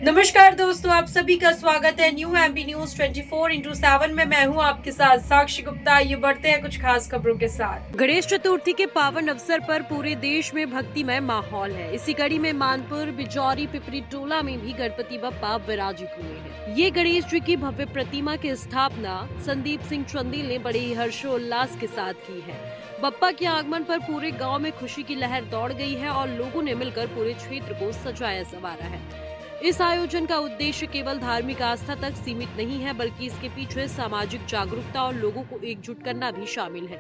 नमस्कार दोस्तों, आप सभी का स्वागत है न्यू एमपी न्यूज 24x7 में। मैं हूं आपके साथ साक्षी गुप्ता। ये बढ़ते हैं कुछ खास खबरों के साथ। गणेश चतुर्थी के पावन अवसर पर पूरे देश में भक्तिमय माहौल है। इसी कड़ी में मानपुर, बिजौरी, पिपरी टोला में भी गणपति बप्पा विराजित हुए हैं। ये गणेश जी की भव्य प्रतिमा की स्थापना संदीप सिंह चंदेल ने बड़े ही हर्षोल्लास के साथ की है। बप्पा के आगमन पर पूरे गांव में खुशी की लहर दौड़ गई है और लोगों ने मिलकर पूरे क्षेत्र को सजाया संवारा है। इस आयोजन का उद्देश्य केवल धार्मिक आस्था तक सीमित नहीं है, बल्कि इसके पीछे सामाजिक जागरूकता और लोगों को एकजुट करना भी शामिल है।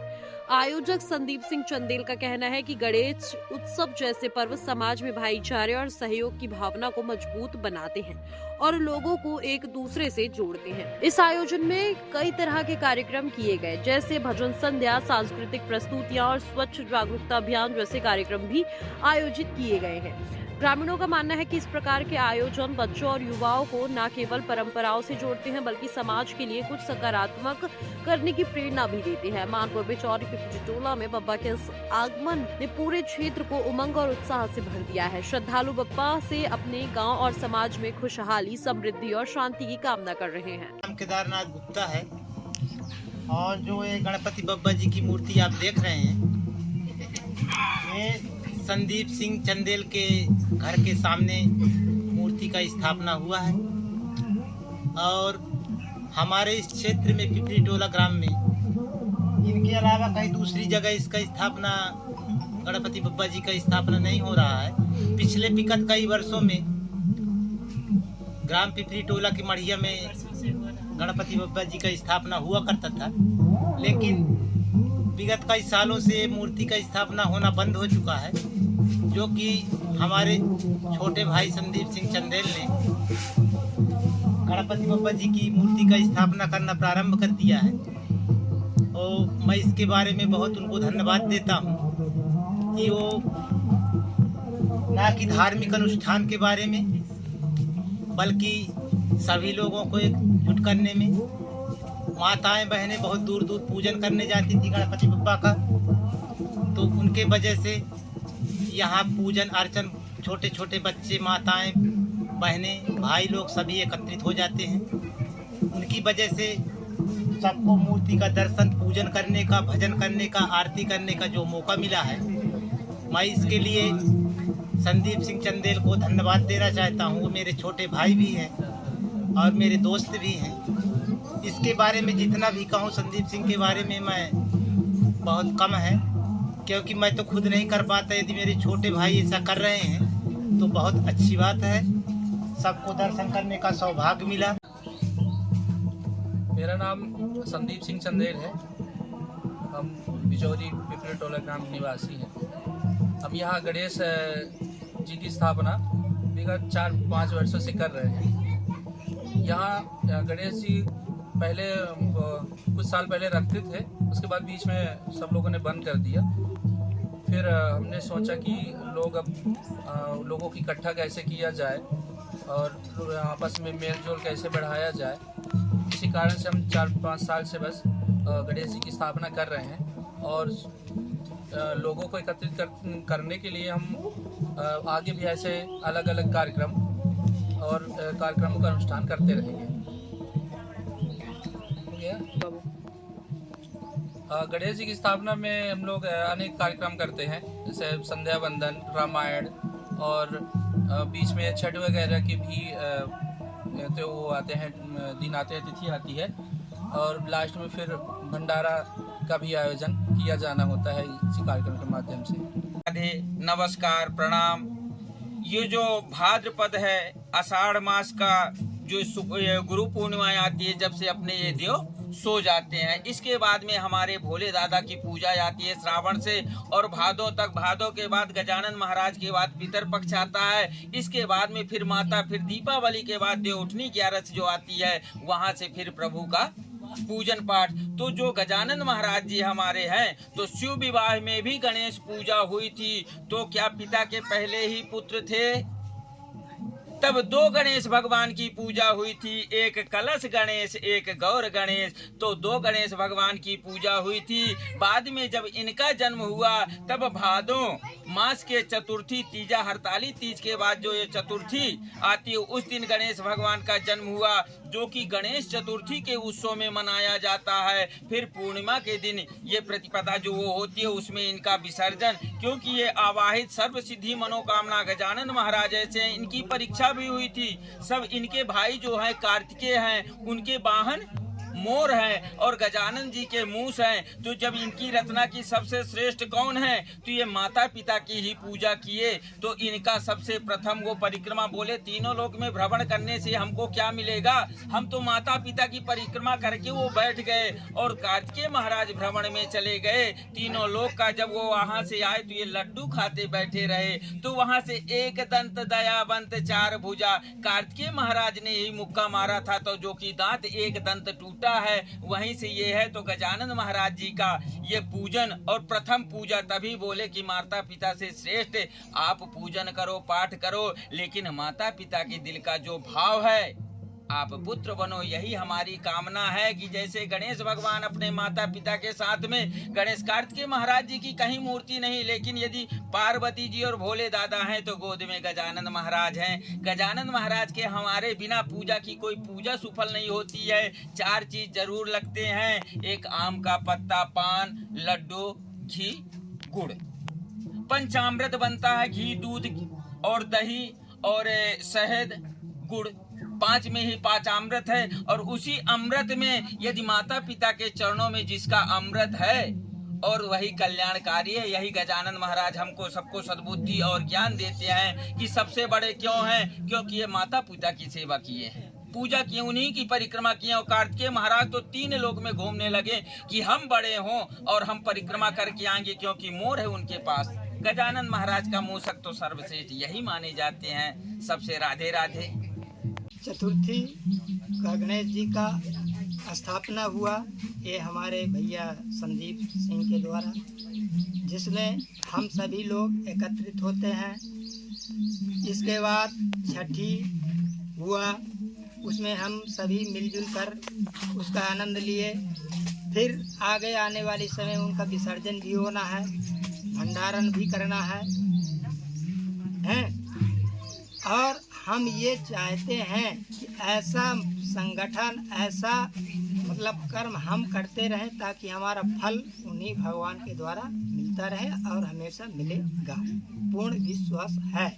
आयोजक संदीप सिंह चंदेल का कहना है कि गणेश उत्सव जैसे पर्व समाज में भाईचारे और सहयोग की भावना को मजबूत बनाते हैं और लोगों को एक दूसरे से जोड़ते हैं। इस आयोजन में कई तरह के कार्यक्रम किए गए, जैसे भजन संध्या, सांस्कृतिक प्रस्तुतियां और स्वच्छ जागरूकता अभियान जैसे कार्यक्रम भी आयोजित किए गए हैं। ग्रामीणों का मानना है कि इस प्रकार के आयोजन बच्चों और युवाओं को न केवल परंपराओं से जोड़ते हैं, बल्कि समाज के लिए कुछ सकारात्मक करने की प्रेरणा भी देते हैं। मानपुर, बिचौरी, पिपरी टोला में बप्पा के आगमन ने पूरे क्षेत्र को उमंग और उत्साह से भर दिया है। श्रद्धालु बप्पा से अपने गांव और समाज में खुशहाली, समृद्धि और शांति की कामना कर रहे हैं। नाम केदारनाथ गुप्ता है और जो ये गणपति बप्पा जी की मूर्ति आप देख रहे हैं, ये संदीप सिंह चंदेल के घर के सामने मूर्ति का स्थापना हुआ है और हमारे इस क्षेत्र में पिपरी टोला ग्राम में इनके अलावा कहीं दूसरी जगह इसका स्थापना, गणपति बप्पा जी का स्थापना नहीं हो रहा है। पिछले विगत कई वर्षों में ग्राम पिपरी टोला की मढ़िया में गणपति बप्पा जी का स्थापना हुआ करता था, लेकिन विगत कई सालों से मूर्ति का स्थापना होना बंद हो चुका है, जो कि हमारे छोटे भाई संदीप सिंह चंदेल ने गणपति बप्पा जी की मूर्ति का स्थापना करना प्रारंभ कर दिया है। और मैं इसके बारे में बहुत उनको धन्यवाद देता हूँ कि वो न कि धार्मिक अनुष्ठान के बारे में, बल्कि सभी लोगों को एकजुट करने में। माताएं बहनें बहुत दूर दूर पूजन करने जाती थी गणपति बप्पा का, तो उनके वजह से यहाँ पूजन अर्चन छोटे छोटे बच्चे, माताएं, बहनें, भाई लोग सभी एकत्रित हो जाते हैं। उनकी वजह से सबको मूर्ति का दर्शन, पूजन करने का, भजन करने का, आरती करने का जो मौका मिला है, मैं इसके लिए संदीप सिंह चंदेल को धन्यवाद देना चाहता हूँ। वो मेरे छोटे भाई भी हैं और मेरे दोस्त भी हैं। इसके बारे में जितना भी कहूँ संदीप सिंह के बारे में मैं बहुत कम है, क्योंकि मैं तो खुद नहीं कर पाता। यदि मेरे छोटे भाई ऐसा कर रहे हैं तो बहुत अच्छी बात है। सबको दर्शन करने का सौभाग्य मिला। मेरा नाम संदीप सिंह चंदेल है। हम बिजौरी पिपरी टोला ग्राम निवासी हैं। हम यहाँ गणेश जी की स्थापना विगत 4-5 वर्षों से कर रहे हैं। यहाँ गणेश जी पहले कुछ साल पहले रखते थे, उसके बाद बीच में सब लोगों ने बंद कर दिया। फिर हमने सोचा कि लोगों की इकट्ठा कैसे किया जाए और आपस में मेल जोल कैसे बढ़ाया जाए। इसी कारण से हम 4-5 साल से बस गणेश जी की स्थापना कर रहे हैं और लोगों को एकत्रित करने के लिए हम आगे भी ऐसे अलग अलग कार्यक्रम और कार्यक्रमों का अनुष्ठान करते रहेंगे। गणेश जी की स्थापना में हम लोग अनेक कार्यक्रम करते हैं, जैसे संध्या वंदन, रामायण और बीच में छठ वगैरह की भी तो वो आते हैं, दिन आते हैं, तिथि आती है और लास्ट में फिर भंडारा का भी आयोजन किया जाना होता है इसी कार्यक्रम के माध्यम से। राधे, नमस्कार, प्रणाम। ये जो भाद्रपद है, आषाढ़ मास का जो गुरु पूर्णिमा आती है, जब से अपने ये देव सो जाते हैं, इसके बाद में हमारे भोले दादा की पूजा आती है श्रावण से और भादों तक। भादों के बाद गजानन महाराज के बाद पितर पक्ष आता है। इसके बाद में फिर माता, फिर दीपावली के बाद देवउठनी 11 जो आती है, वहां से फिर प्रभु का पूजन पाठ। तो जो गजानन महाराज जी हमारे हैं, तो शिव विवाह में भी गणेश पूजा हुई थी। तो क्या पिता के पहले ही पुत्र थे? तब 2 गणेश भगवान की पूजा हुई थी, एक कलश गणेश एक गौर गणेश। तो 2 गणेश भगवान की पूजा हुई थी। बाद में जब इनका जन्म हुआ तब भादो मास के चतुर्थी तीजा हड़ताली तीज के बाद जो ये चतुर्थी आती है उस दिन गणेश भगवान का जन्म हुआ, जो कि गणेश चतुर्थी के उत्सव में मनाया जाता है। फिर पूर्णिमा के दिन ये प्रतिपदा जो वो होती है उसमें इनका विसर्जन, क्योंकि ये आवाहित सर्व सिद्धि मनोकामना गजानन महाराज से इनकी परीक्षा भी हुई थी। सब इनके भाई जो है कार्तिकेय हैं, उनके वाहन मोर है और गजानन जी के मूस हैं। तो जब इनकी रचना की सबसे श्रेष्ठ कौन है, तो ये माता पिता की ही पूजा किए। तो इनका सबसे प्रथम वो परिक्रमा बोले, तीनों लोक में भ्रमण करने से हमको क्या मिलेगा, हम तो माता पिता की परिक्रमा करके वो बैठ गए और कार्तिकेय महाराज भ्रमण में चले गए। तीनों लोक का जब वो वहां से आए तो ये लड्डू खाते बैठे रहे। तो वहां से एक दंत दयावंत 4 भुजा कार्तिकेय महाराज ने ही मुक्का मारा था, तो जो कि दांत एक दंत टूटा है, वहीं से ये है। तो गजानन महाराज जी का ये पूजन और प्रथम पूजा तभी बोले कि माता पिता से श्रेष्ठ आप पूजन करो, पाठ करो, लेकिन माता पिता के दिल का जो भाव है आप पुत्र बनो, यही हमारी कामना है। कि जैसे गणेश भगवान अपने माता पिता के साथ में, गणेश कार्तिकेय महाराज जी की कहीं मूर्ति नहीं, लेकिन यदि पार्वती जी और भोले दादा हैं तो गोद में गजानन महाराज हैं। गजानन महाराज के हमारे बिना पूजा की कोई पूजा सफल नहीं होती है। 4 चीज जरूर लगते हैं, एक आम का पत्ता, पान, लड्डू, घी, गुड़। पंचामृत बनता है, घी, दूध और दही और शहद, गुड़। 5 में ही 5 अमृत है। और उसी अमृत में यदि माता पिता के चरणों में जिसका अमृत है और वही कल्याणकारी है। यही गजानन महाराज हमको सबको सद्बुद्धि और ज्ञान देते हैं कि सबसे बड़े क्यों हैं, क्योंकि ये माता पिता की सेवा किए हैं, पूजा की, उन्हीं की परिक्रमा की। और कार्तिकेय महाराज तो 3 लोक में घूमने लगे कि हम बड़े हों और हम परिक्रमा करके आएंगे, क्योंकि मोर है उनके पास। गजानन महाराज का मूषक तो सर्वश्रेष्ठ यही माने जाते हैं। सबसे राधे राधे। चतुर्थी का गणेश जी का स्थापना हुआ, ये हमारे भैया संदीप सिंह के द्वारा, जिसमें हम सभी लोग एकत्रित होते हैं। इसके बाद छठी हुआ, उसमें हम सभी मिलजुल कर उसका आनंद लिए। फिर आगे आने वाले समय उनका विसर्जन भी होना है, भंडारण भी करना है। और हम ये चाहते हैं कि ऐसा संगठन, ऐसा मतलब कर्म हम करते रहें ताकि हमारा फल उन्हीं भगवान के द्वारा मिलता रहे और हमेशा मिलेगा, पूर्ण विश्वास है।